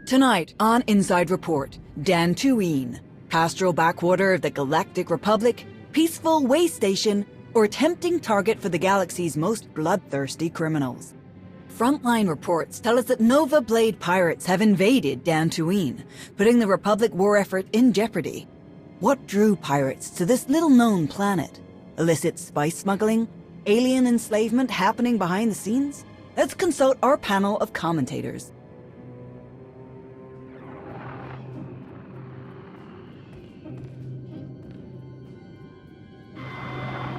Tonight on Inside Report, Dantooine, pastoral backwater of the Galactic Republic, peaceful way station, or tempting target for the galaxy's most bloodthirsty criminals. Frontline reports tell us that Nova Blade pirates have invaded Dantooine, putting the Republic war effort in jeopardy. What drew pirates to this little-known planet? Illicit spice smuggling? Alien enslavement happening behind the scenes? Let's consult our panel of commentators.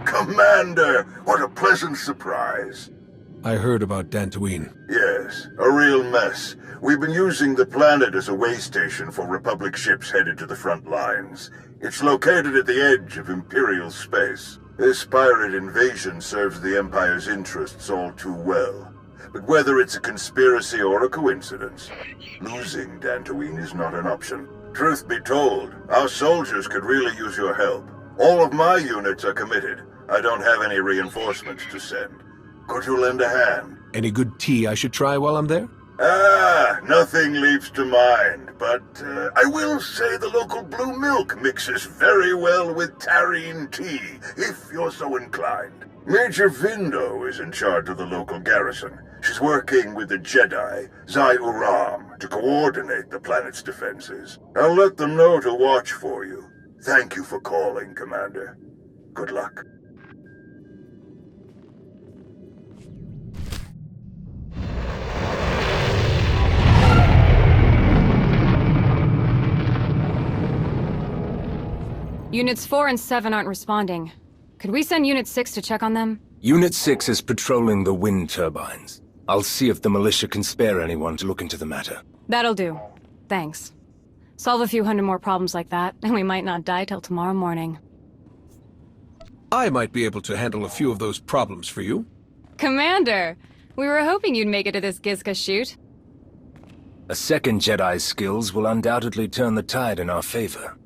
Commander, what a pleasant surprise. I heard about Dantooine. Yes, a real mess. We've been using the planet as a way station for Republic ships headed to the front lines. It's located at the edge of Imperial space. This pirate invasion serves the Empire's interests all too well. But whether it's a conspiracy or a coincidence, losing Dantooine is not an option. Truth be told, our soldiers could really use your help. All of my units are committed. I don't have any reinforcements to send. Could you lend a hand? Any good tea I should try while I'm there? Nothing leaps to mind, but I will say the local blue milk mixes very well with tarine tea, if you're so inclined. Major Vindo is in charge of the local garrison. She's working with the Jedi, Uram, to coordinate the planet's defenses. I'll let them know to watch for you. Thank you for calling, Commander. Good luck. Units 4 and 7 aren't responding. Could we send Unit 6 to check on them? Unit 6 is patrolling the wind turbines. I'll see if the militia can spare anyone to look into the matter. That'll do. Thanks. Solve a few hundred more problems like that, and we might not die till tomorrow morning. I might be able to handle a few of those problems for you. Commander! We were hoping you'd make it to this Gizka shoot. A second Jedi's skills will undoubtedly turn the tide in our favor.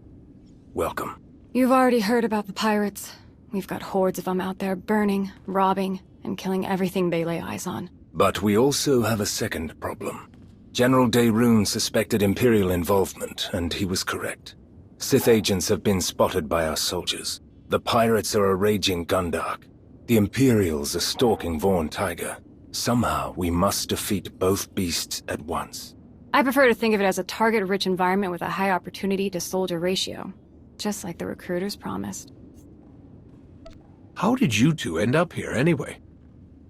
Welcome. You've already heard about the pirates. We've got hordes of them out there burning, robbing, and killing everything they lay eyes on. But we also have a second problem. General Dae'run suspected Imperial involvement, and he was correct. Sith agents have been spotted by our soldiers. The pirates are a raging Gundark. The Imperials are stalking Vaughn Tiger. Somehow, we must defeat both beasts at once. I prefer to think of it as a target-rich environment with a high opportunity-to-soldier ratio. Just like the recruiters promised. How did you two end up here, anyway?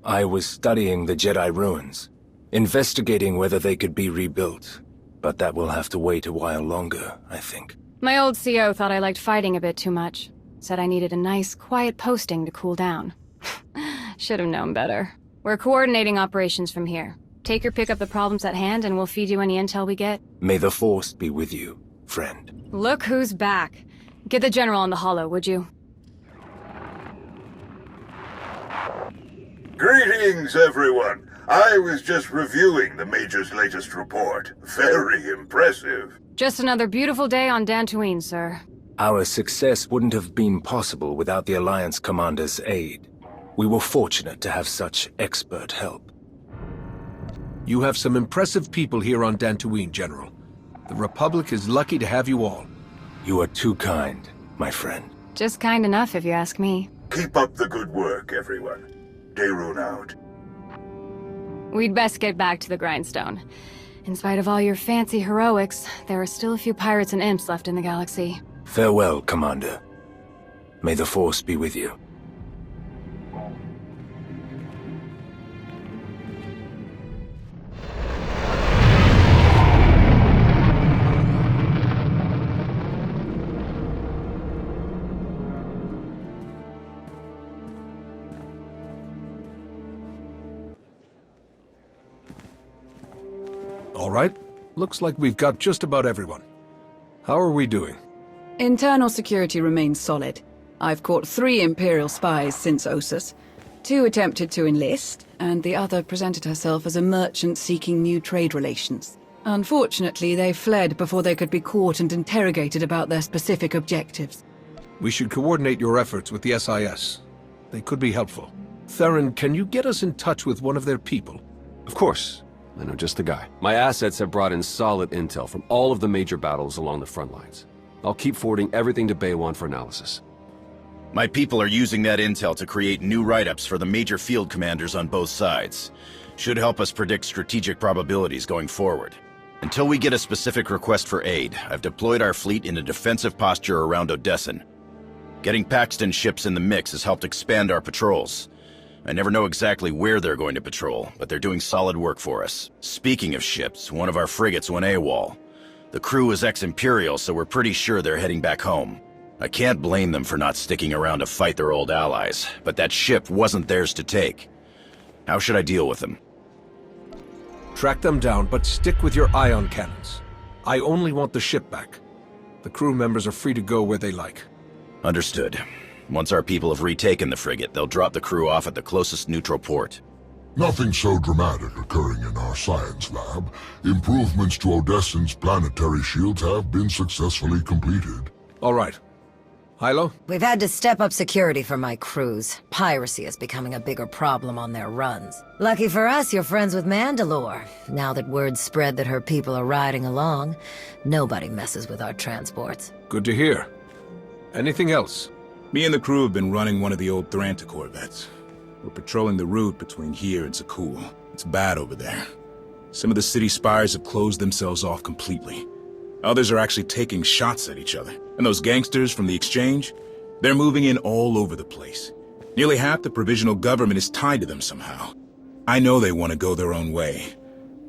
I was studying the Jedi ruins, investigating whether they could be rebuilt. But that will have to wait a while longer, I think. My old CO thought I liked fighting a bit too much. Said I needed a nice, quiet posting to cool down. Should have known better. We're coordinating operations from here. Take or pick up the problems at hand, and we'll feed you any intel we get. May the Force be with you, friend. Look who's back. Get the General on the holo, would you? Greetings, everyone. I was just reviewing the Major's latest report. Very impressive. Just another beautiful day on Dantooine, sir. Our success wouldn't have been possible without the Alliance Commander's aid. We were fortunate to have such expert help. You have some impressive people here on Dantooine, General. The Republic is lucky to have you all. You are too kind, my friend. Just kind enough, if you ask me. Keep up the good work, everyone. Dae'run out. We'd best get back to the grindstone. In spite of all your fancy heroics, there are still a few pirates and imps left in the galaxy. Farewell, Commander. May the Force be with you. All right. Looks like we've got just about everyone. How are we doing? Internal security remains solid. I've caught 3 Imperial spies since Ossus. 2 attempted to enlist, and the other presented herself as a merchant seeking new trade relations. Unfortunately, they fled before they could be caught and interrogated about their specific objectives. We should coordinate your efforts with the SIS. They could be helpful. Theron, can you get us in touch with one of their people? Of course. I know just the guy. My assets have brought in solid intel from all of the major battles along the front lines. I'll keep forwarding everything to Baywan for analysis. My people are using that intel to create new write-ups for the major field commanders on both sides. Should help us predict strategic probabilities going forward. Until we get a specific request for aid, I've deployed our fleet in a defensive posture around Odessen. Getting Paxton ships in the mix has helped expand our patrols. I never know exactly where they're going to patrol, but they're doing solid work for us. Speaking of ships, one of our frigates went AWOL. The crew is ex-Imperial, so we're pretty sure they're heading back home. I can't blame them for not sticking around to fight their old allies, but that ship wasn't theirs to take. How should I deal with them? Track them down, but stick with your ion cannons. I only want the ship back. The crew members are free to go where they like. Understood. Once our people have retaken the frigate, they'll drop the crew off at the closest neutral port. Nothing so dramatic occurring in our science lab. Improvements to Odessen's planetary shields have been successfully completed. All right. Hilo? We've had to step up security for my crews. Piracy is becoming a bigger problem on their runs. Lucky for us, you're friends with Mandalore. Now that word's spread that her people are riding along, nobody messes with our transports. Good to hear. Anything else? Me and the crew have been running one of the old Thranta corvettes. We're patrolling the route between here and Zakul. It's bad over there. Some of the city spires have closed themselves off completely. Others are actually taking shots at each other. And those gangsters from the exchange? They're moving in all over the place. Nearly half the provisional government is tied to them somehow. I know they want to go their own way.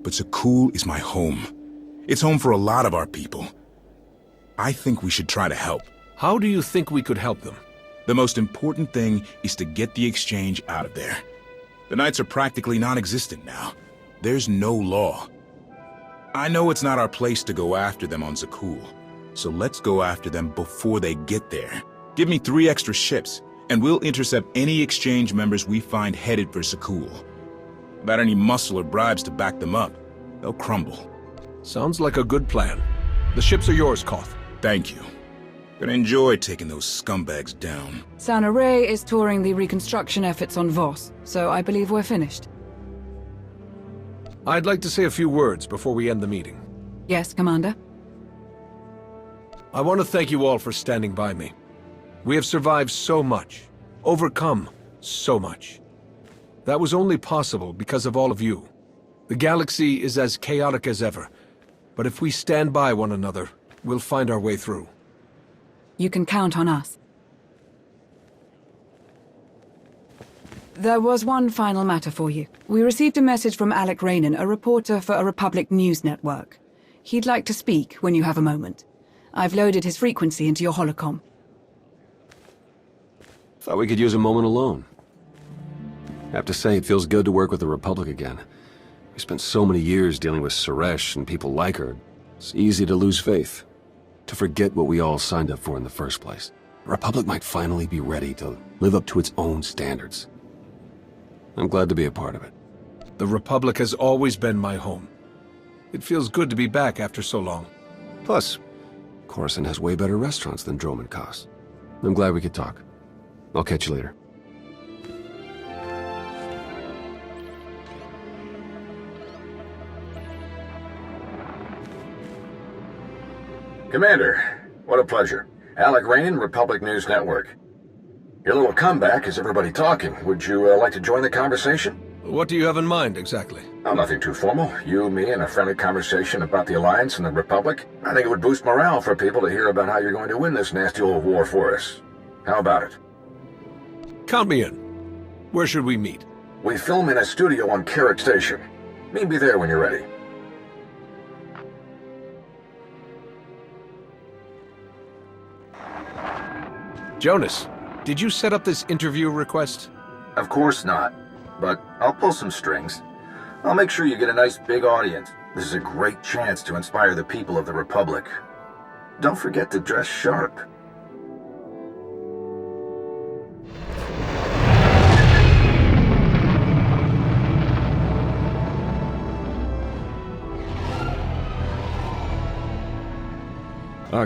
But Zakul is my home. It's home for a lot of our people. I think we should try to help. How do you think we could help them? The most important thing is to get the exchange out of there. The Knights are practically non-existent now. There's no law. I know it's not our place to go after them on Zakul, so let's go after them before they get there. Give me 3 extra ships, and we'll intercept any exchange members we find headed for Zakul. Without any muscle or bribes to back them up, they'll crumble. Sounds like a good plan. The ships are yours, Koth. Thank you. Gonna enjoy taking those scumbags down. Sana Ray is touring the reconstruction efforts on Voss, so I believe we're finished. I'd like to say a few words before we end the meeting. Yes, Commander? I want to thank you all for standing by me. We have survived so much, overcome so much. That was only possible because of all of you. The galaxy is as chaotic as ever, but if we stand by one another, we'll find our way through. You can count on us. There was one final matter for you. We received a message from Alec Rainan, a reporter for a Republic news network. He'd like to speak when you have a moment. I've loaded his frequency into your holocom. Thought we could use a moment alone. I have to say, it feels good to work with the Republic again. We spent so many years dealing with Suresh and people like her. It's easy to lose faith. To forget what we all signed up for in the first place. The Republic might finally be ready to live up to its own standards. I'm glad to be a part of it. The Republic has always been my home. It feels good to be back after so long. Plus, Coruscant has way better restaurants than Droman Kos. I'm glad we could talk. I'll catch you later. Commander, what a pleasure. Alec Rainan, Republic News Network. Your little comeback has everybody talking. Would you like to join the conversation? What do you have in mind, exactly? Oh, nothing too formal. You, me, and a friendly conversation about the Alliance and the Republic. I think it would boost morale for people to hear about how you're going to win this nasty old war for us. How about it? Count me in. Where should we meet? We film in a studio on Carrot Station. Meet me there when you're ready. Jonas, did you set up this interview request? Of course not, but I'll pull some strings. I'll make sure you get a nice big audience. This is a great chance to inspire the people of the Republic. Don't forget to dress sharp.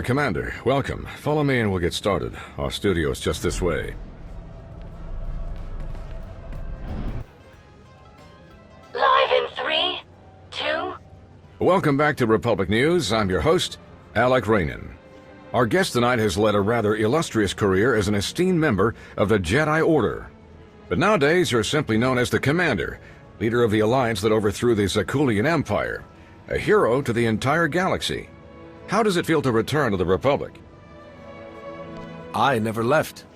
Commander, welcome. Follow me and we'll get started. Our studio is just this way. Live in 3, 2, welcome back to Republic News. I'm your host, Alec Rainin. Our guest tonight has led a rather illustrious career as an esteemed member of the Jedi Order. But nowadays, you're simply known as the Commander, leader of the alliance that overthrew the Zakuulian Empire, a hero to the entire galaxy. How does it feel to return to the Republic? I never left.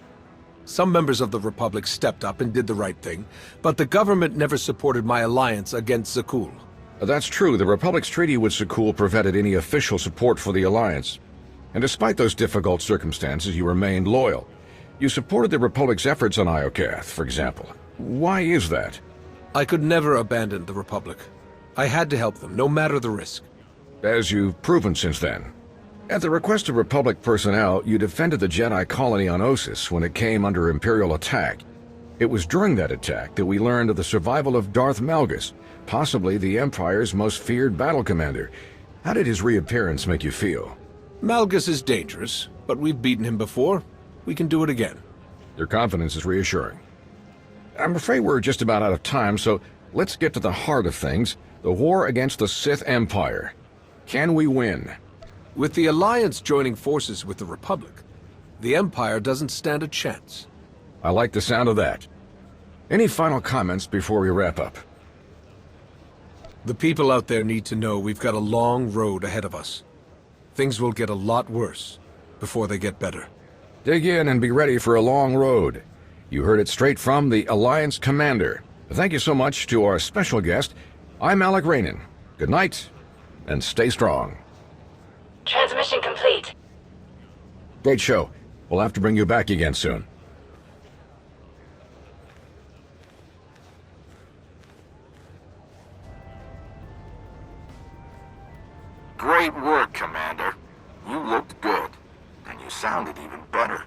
Some members of the Republic stepped up and did the right thing, but the government never supported my alliance against Zakuul. That's true. The Republic's treaty with Zakuul prevented any official support for the alliance. And despite those difficult circumstances, you remained loyal. You supported the Republic's efforts on Iokath, for example. Why is that? I could never abandon the Republic. I had to help them, no matter the risk. As you've proven since then. At the request of Republic personnel, you defended the Jedi colony on Ossus when it came under Imperial attack. It was during that attack that we learned of the survival of Darth Malgus, possibly the Empire's most feared battle commander. How did his reappearance make you feel? Malgus is dangerous, but we've beaten him before. We can do it again. Your confidence is reassuring. I'm afraid we're just about out of time, so let's get to the heart of things, the war against the Sith Empire. Can we win? With the Alliance joining forces with the Republic, the Empire doesn't stand a chance. I like the sound of that. Any final comments before we wrap up? The people out there need to know we've got a long road ahead of us. Things will get a lot worse before they get better. Dig in and be ready for a long road. You heard it straight from the Alliance Commander. Thank you so much to our special guest. I'm Alec Rainin. Good night, and stay strong. Transmission complete. Great show. We'll have to bring you back again soon. Great work, Commander. You looked good, and you sounded even better.